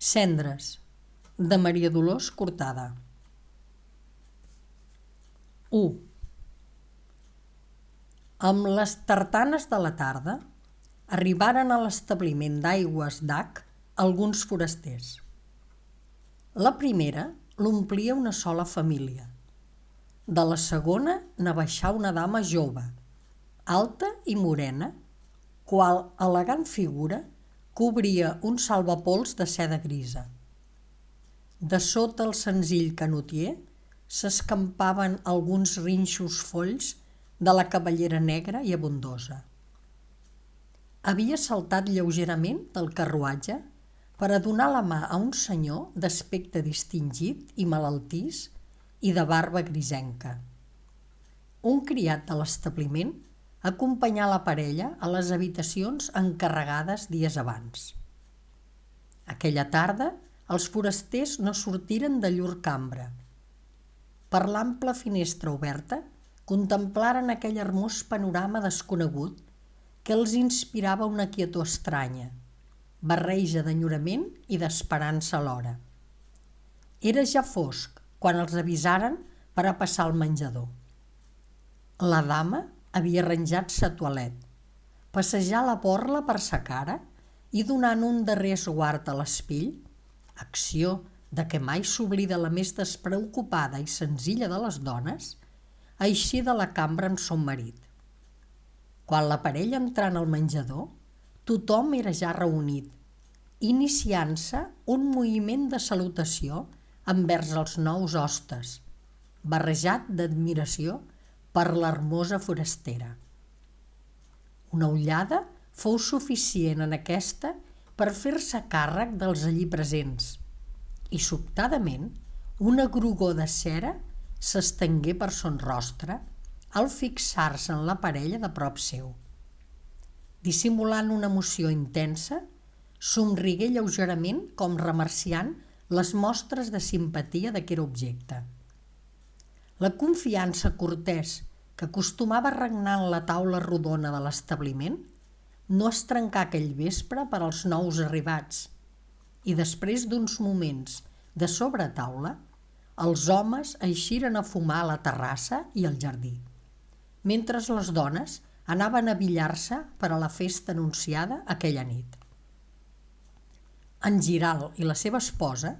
Cendres, de Maria Dolors Cortada. 1. Amb les tartanes de la tarda arribaren a l'establiment d'aigües d'Ac alguns forasters. La primera l'omplia una sola família. De la segona n'abaixà una dama jove, alta i morena, qual elegant figura cobria un salvapols de seda grisa. De sota el senzill canotier s'escampaven alguns rinxos folls de la cabellera negra i abundosa. Havia saltat lleugerament del carruatge per a donar la mà a un senyor d'aspecte distingit i malaltís i de barba grisenca. Un criat de l'establiment acompanyà la parella a les habitacions encarregades dies abans. Aquella tarda els forasters no sortiren de llur cambra. Per l'ample finestra oberta contemplaren aquell hermós panorama desconegut que els inspirava una quietor estranya, barreja d'enyorament i d'esperança alhora. Era ja fosc quan els avisaren per a passar al menjador. La dama havia arranjat sa toilet, passejar la borla per sa cara i donant un darrer esguard a l'espill, acció de què mai s'oblida la més despreocupada i senzilla de les dones, eixir de la cambra amb son marit. Quan la parella entrant al menjador, tothom era ja reunit, iniciant-se un moviment de salutació envers els nous hostes, barrejat d'admiració per l'hermosa forastera. Una ullada fou suficient en aquesta per fer-se càrrec dels allí presents i sobtadament una grogor de cera s'estengué per son rostre al fixar-se en la parella de prop seu. Dissimulant una emoció intensa, somrigué lleugerament com remerciant les mostres de simpatia d'aquest objecte. La confiança cortès que acostumava a regnar en la taula rodona de l'establiment no es trencà aquell vespre per als nous arribats i després d'uns moments de sobretaula els homes eixiren a fumar a la terrassa i al jardí, mentre les dones anaven a billar-se per a la festa anunciada aquella nit. En Giral i la seva esposa,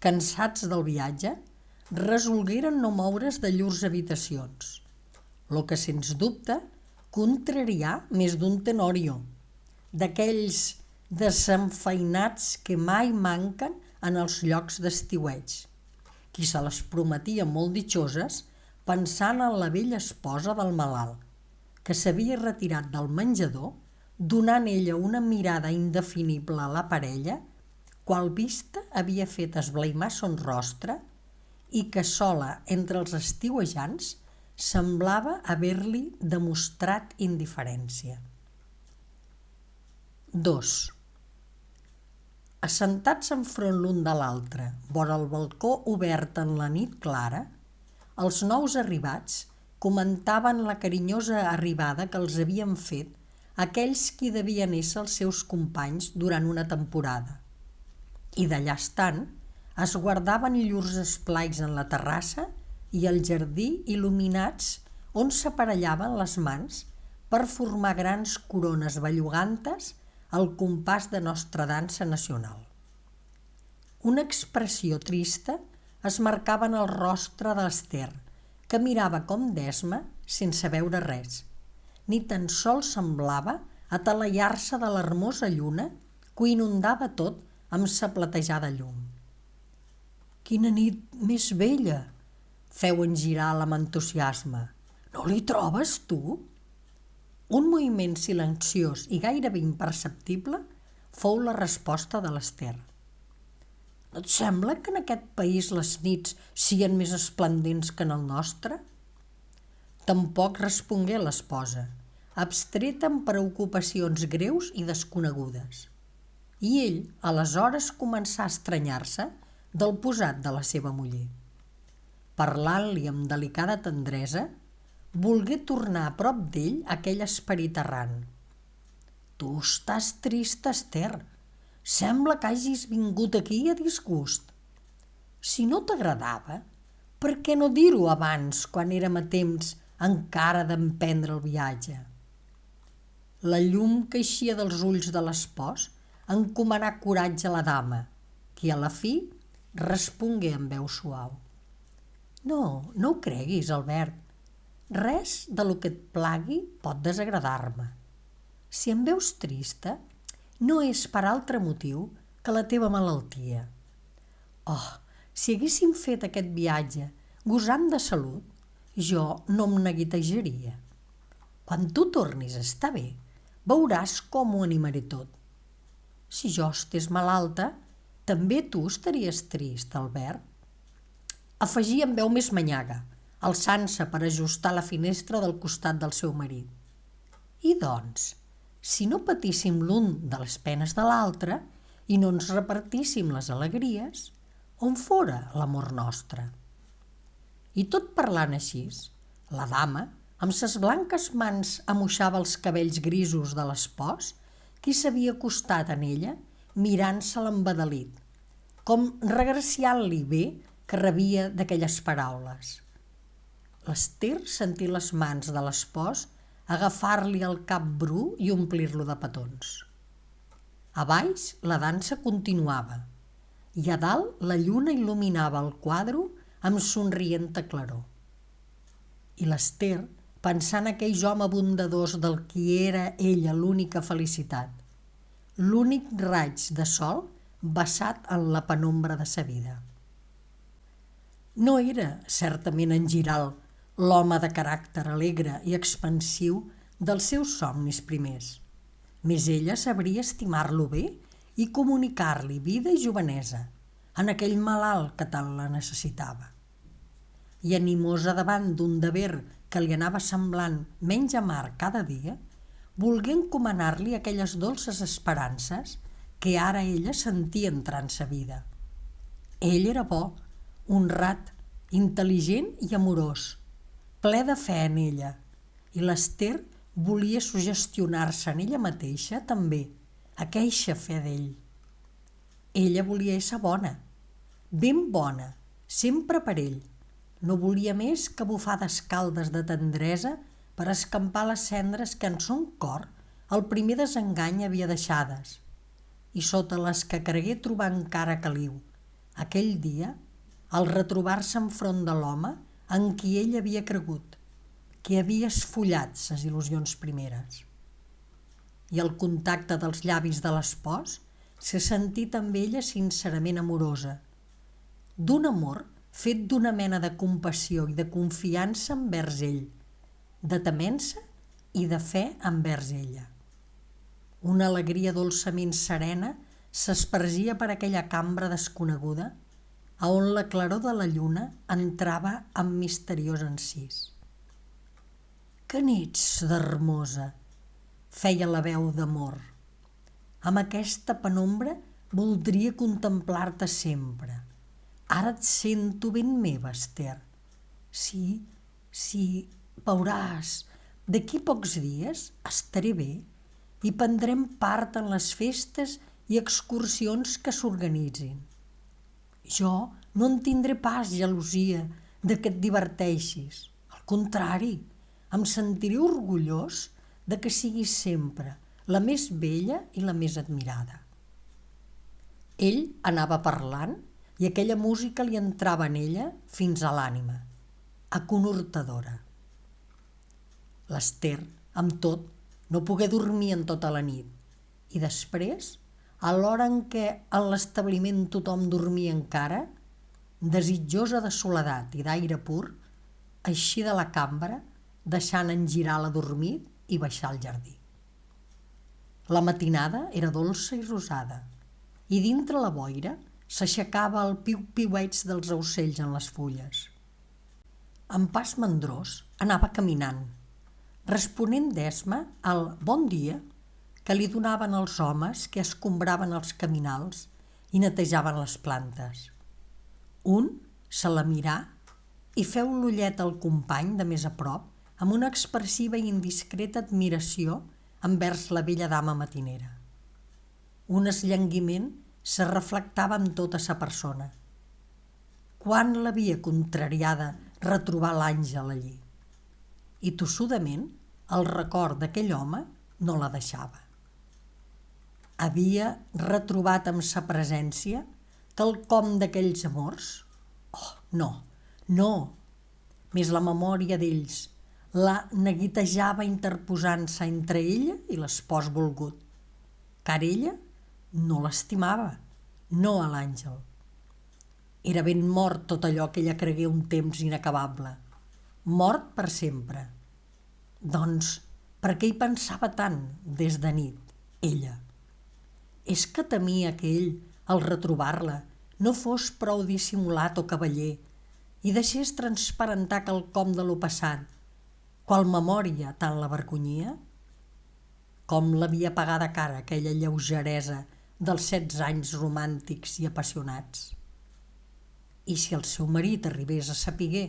cansats del viatge, resolgueren no moure's de llurs habitacions, lo que sens dubte contrarià més d'un tenorio, d'aquells desenfeinats que mai manquen en els llocs d'estiueig, qui se les prometia molt ditxoses pensant en la vella esposa del malalt, que s'havia retirat del menjador donant ella una mirada indefinible a la parella, qual vista havia fet esblaimar son rostre i que sola entre els estiuejants semblava haver-li demostrat indiferència. 2. Assentats enfront l'un de l'altre, vora el balcó obert en la nit clara, els nous arribats comentaven la carinyosa arribada que els havien fet aquells qui devien ésser els seus companys durant una temporada, i d'allà estant es guardaven llurs esplais en la terrassa i el jardí il·luminats on s'aparellaven les mans per formar grans corones bellugantes al compàs de nostra dansa nacional. Una expressió trista es marcava en el rostre d'Ester, que mirava com d'esma sense veure res, ni tan sols semblava ataleiar-se de l'hermosa lluna que ho inundava tot amb sa platejada llum. «Quina nit més bella!» feu en Giral amb entusiasme. «No li trobes, tu?» Un moviment silenciós i gairebé imperceptible fou la resposta de l'Ester. «No et sembla que en aquest país les nits siguin més esplendents que en el nostre?» Tampoc respongué l'esposa, abstreta en preocupacions greus i desconegudes. I ell, aleshores, començà a estranyar-se del posat de la seva muller. Parlant-li amb delicada tendresa, volgué tornar a prop d'ell aquell esperit errant. «Tu estàs trista, Ester. Sembla que hagis vingut aquí a disgust. Si no t'agradava, per què no dir-ho abans, quan érem a temps encara d'emprendre el viatge? La llum que eixia dels ulls de l'espòs encomanà coratge a la dama, qui a la fi respongué amb veu suau. No, no ho creguis, Albert. Res de lo que et plagui pot desagradar-me. Si em veus trista, no és per altre motiu que la teva malaltia. Oh, si haguéssim fet aquest viatge gosant de salut, jo no em neguitejaria. Quan tu tornis a estar bé, veuràs com ho animaré tot. Si jo estés malalta, també tu estaries trist, Albert. Afegia amb veu més manyaga, alçant-se per ajustar la finestra del costat del seu marit. I doncs, si no patíssim l'un de les penes de l'altre i no ens repartíssim les alegries, on fora l'amor nostre? I tot parlant així, la dama, amb ses blanques mans amoixava els cabells grisos de l'espòs, qui s'havia acostat en ella, mirant-se-la embadalit, com regraciant-li bé que rebia d'aquelles paraules. L'Ester sentí les mans de l'espòs agafar-li el cap bru i omplir-lo de petons. A baix la dansa continuava i a dalt la lluna il·luminava el quadre amb somrienta claror. I l'Ester, pensant aquells homes bondadors del qui era ella l'única felicitat, l'únic raig de sol vessat en la penombra de sa vida. No era, certament, en Giral, l'home de caràcter alegre i expansiu dels seus somnis primers, més ella sabria estimar-lo bé i comunicar-li vida i jovenesa en aquell malalt que tant la necessitava. I animosa davant d'un deber que li anava semblant menys amarg cada dia, volgué encomanar-li aquelles dolces esperances que ara ella sentia entrar en sa vida. Ell era bo, honrat, intel·ligent i amorós, ple de fe en ella, i l'Ester volia sugestionar-se en ella mateixa també aqueixa fe d'ell. Ella volia ésser bona, ben bona, sempre per ell. No volia més que bufades caldes de tendresa per escampar les cendres que en son cor el primer desengany havia deixades, i sota les que cregué trobar encara caliu, aquell dia, al retrobar-se enfront de l'home en qui ell havia cregut, que havia esfollat ses il·lusions primeres. I al contacte dels llavis de l'espòs se sentí també ella sincerament amorosa, d'un amor fet d'una mena de compassió i de confiança envers ell, de temença i de fe envers ella. Una alegria dolçament serena s'espargia per aquella cambra desconeguda, a on la claror de la lluna entrava amb misteriós encís. «Que n'ets d'hermosa!», feia la veu d'amor. «Amb aquesta penombra voldria contemplar-te sempre. Ara et sento ben meva, Ester. Sí, veuràs, d'aquí pocs dies estaré bé i prendrem part en les festes i excursions que s'organitzin. Jo no en tindré pas gelosia de que et diverteixis. Al contrari, em sentiré orgullós de que siguis sempre la més bella i la més admirada». Ell anava parlant i aquella música li entrava en ella fins a l'ànima, aconhortadora. L'Ester, amb tot, no pogué dormir en tota la nit i després, a l'hora en què en l'establiment tothom dormia encara, desitjosa de soledat i d'aire pur, eixí de la cambra, deixant en Giral adormit i baixar al jardí. La matinada era dolça i rosada i dintre la boira s'aixecava el piu-piueig dels aucells en les fulles. Amb pas mandrós anava caminant, responent d'esma al bon dia que li donaven els homes que escombraven els caminals i netejaven les plantes. Un se la mirà i feu l'ullet al company de més a prop amb una expressiva i indiscreta admiració envers la bella dama matinera. Un esllanguiment se reflectava en tota sa persona. Quan l'havia contrariada retrobar l'Àngel allí. I tossudament el record d'aquell home no la deixava. Havia retrobat amb sa presència quelcom d'aquells amors? Oh, no, no! Més la memòria d'ells la neguitejava interposant-se entre ella i l'espòs volgut, car ella no l'estimava, no a l'Àngel. Era ben mort tot allò que ella cregué un temps inacabable, mort per sempre. Doncs per què hi pensava tant des de nit, ella? És que temia que ell, al retrobar-la, no fos prou dissimulat o cavaller i deixés transparentar quelcom de lo passat, qual memòria tant la vergonyia? Com l'havia pagada cara aquella lleugeresa dels 16 anys romàntics i apassionats? I si el seu marit arribés a sapiguer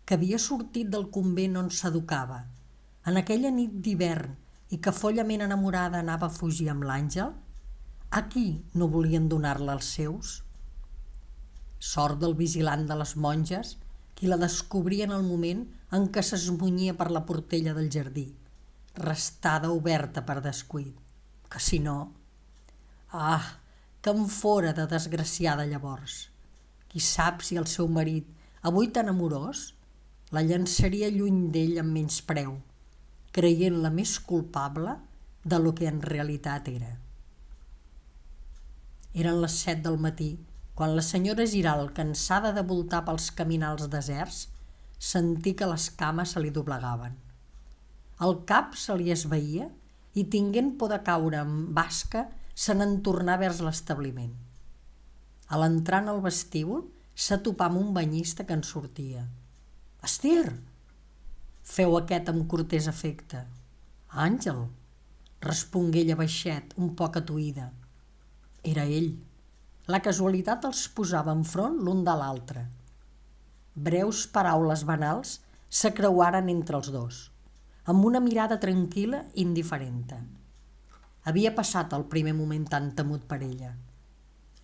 que havia sortit del convent on s'educava, en aquella nit d'hivern i que follament enamorada anava a fugir amb l'Àngel, a qui no volien donar-la els seus? Sort del vigilant de les monges, qui la descobria en el moment en què s'esmunyia per la portella del jardí, restada oberta per descuit, que si no... Ah, que em fora de desgraciada llavors! Qui sap si el seu marit, avui tan amorós, la llançaria lluny d'ell amb menyspreu, creient-la més culpable de lo que en realitat era. Eren les 7 del matí, quan la senyora Giralt, cansada de voltar pels caminals deserts, sentí que les cames se li doblegaven. El cap se li esvaïa i, tinguent por de caure en basca, se n'entornà vers l'establiment. A l'entrar en el vestíbul, s'atopà amb un banyista que en sortia. «Ester!», feu aquest amb cortès efecte. «Àngel!», respongué ella baixet, un poc atuïda. Era ell. La casualitat els posava enfront l'un de l'altre. Breus paraules banals se creuaren entre els dos, amb una mirada tranquil·la i indiferent. Havia passat el primer moment tan temut per ella.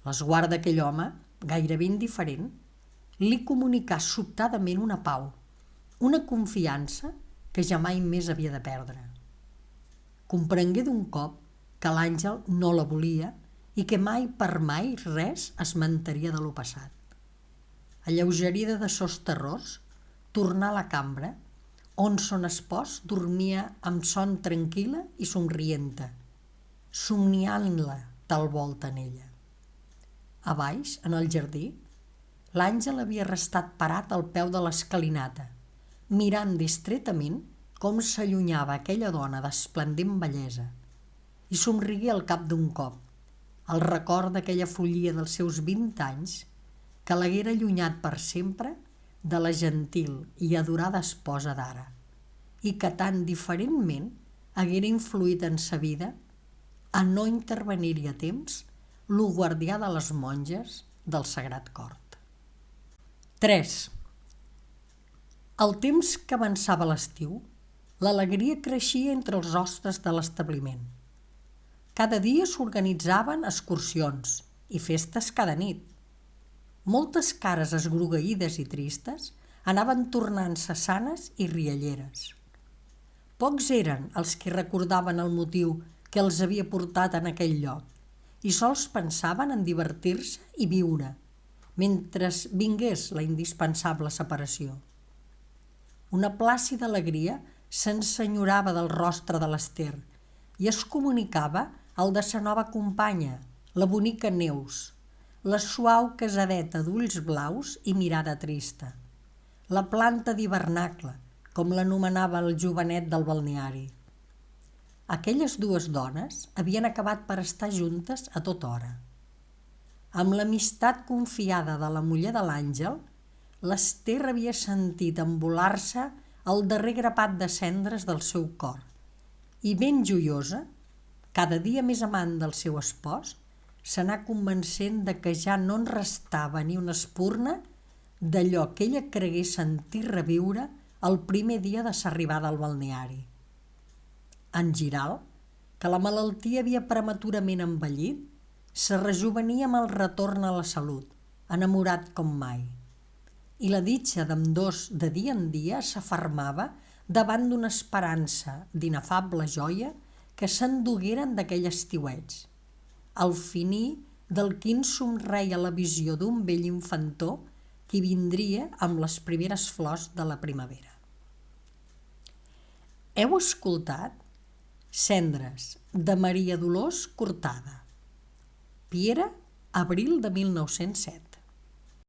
L'esguard d'aquell home, gairebé indiferent, li comunicà sobtadament una pau, una confiança que jamai més havia de perdre. Comprengué d'un cop que l'Àngel no la volia i que mai per mai res es mantenia de lo passat. Alleugerida de sos terrors, tornà a la cambra, on son espòs dormia amb son tranquil·la i somrienta, somniant-la tal volta en ella. A baix, en el jardí, l'Àngel havia restat parat al peu de l'escalinata, mirant distretament com s'allunyava aquella dona d'esplendent bellesa, i somrigué al cap d'un cop, el record d'aquella follia dels seus 20 anys que l'haguera allunyat per sempre de la gentil i adorada esposa d'ara i que tan diferentment haguera influït en sa vida a no intervenir-hi a temps lo guardià de les monges del Sagrat Cort. 3. Al temps que avançava l'estiu, l'alegria creixia entre els hostes de l'establiment. Cada dia s'organitzaven excursions i festes cada nit. Moltes cares esgrogueïdes i tristes anaven tornant-se sanes i rialleres. Pocs eren els que recordaven el motiu que els havia portat en aquell lloc i sols pensaven en divertir-se i viure, mentre vingués la indispensable separació. Una plàcida alegria s'ensenyorava del rostre de l'Ester i es comunicava el de sa nova companya, la bonica Neus, la suau casadeta d'ulls blaus i mirada trista, la planta d'hivernacle, com l'anomenava el jovenet del balneari. Aquelles dues dones havien acabat per estar juntes a tota hora. Amb l'amistat confiada de la muller de l'Àngel, l'Ester havia sentit envolar-se el darrer grapat de cendres del seu cor i, ben joiosa, cada dia més amant del seu espòs, s'anà convencent de que ja no en restava ni una espurna d'allò que ella cregué sentir reviure el primer dia de sa arribada al balneari. En Giralt, que la malaltia havia prematurament envellit, se rejuvenia amb el retorn a la salut, enamorat com mai. I la ditxa d'ambdós de dia en dia s'afermava davant d'una esperança d'inefable joia que s'endugueren d'aquell estiueig, al finir del quin somreia la visió d'un vell infantó que vindria amb les primeres flors de la primavera. Heu escoltat Cendres, de Maria Dolors Cortada. Piera, abril de 1907.